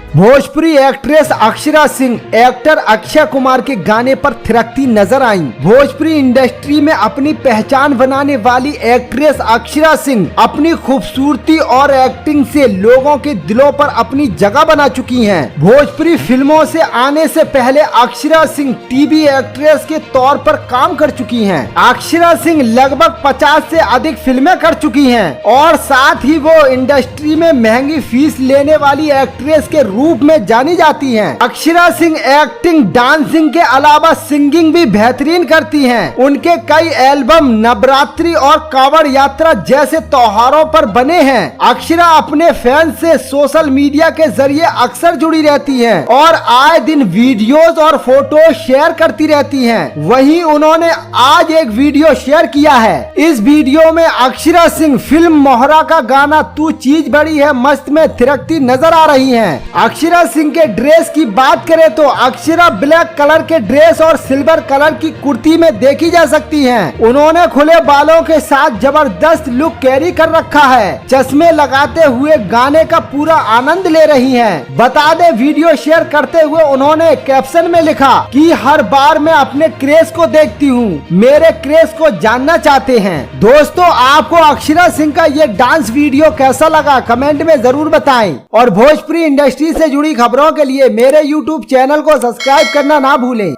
Bhojpuri actress Akshara Singh actor Akshay Kumar के गाने पर थिरकती नजर आईं। भोजपुरी इंडस्ट्री में अपनी पहचान बनाने वाली एक्ट्रेस अक्षरा सिंह अपनी खूबसूरती और एक्टिंग से लोगों के दिलों पर अपनी जगह बना चुकी हैं। भोजपुरी फिल्मों से आने से पहले अक्षरा सिंह टीवी एक्ट्रेस के तौर पर काम कर चुकी हैं। अक्षरा सिंह लगभग 50 से अधिक फिल्में कर चुकी हैं और साथ ही वो इंडस्ट्री में महंगी फीस लेने वाली एक्ट्रेस के रूप में जानी जाती हैं। अक्षरा सिंह एक्टिंग, डांसिंग के अलावा सिंगिंग भी बेहतरीन करती हैं। उनके कई एल्बम नवरात्रि और कांवड़ यात्रा जैसे त्योहारों पर बने हैं। अक्षरा अपने फैंस से सोशल मीडिया के जरिए अक्सर जुड़ी रहती हैं और आए दिन वीडियोस और फोटो शेयर करती रहती हैं। वहीं उन्होंने आज एक वीडियो शेयर किया है। इस वीडियो में अक्षरा सिंह फिल्म मोहरा का गाना तू चीज बड़ी है मस्त में थिरकती नजर आ रही हैं। अक्षरा सिंह के ड्रेस की बात करें तो अक्षरा ब्लैक कलर के ड्रेस और सिल्वर कलर की कुर्ती में देखी जा सकती हैं। उन्होंने खुले बालों के साथ जबरदस्त लुक कैरी कर रखा है। चश्मे लगाते हुए गाने का पूरा आनंद ले रही हैं। बता दें, वीडियो शेयर करते हुए उन्होंने कैप्शन में लिखा कि हर बार मैं अपने क्रेज को देखती हूँ, मेरे क्रेज को जानना चाहते हैं। दोस्तों, आपको अक्षरा सिंह का ये डांस वीडियो कैसा लगा कमेंट में जरूर बताएं और भोजपुरी इंडस्ट्री से जुड़ी खबरों के लिए मेरे YouTube चैनल को सब्सक्राइब करना ना भूलें।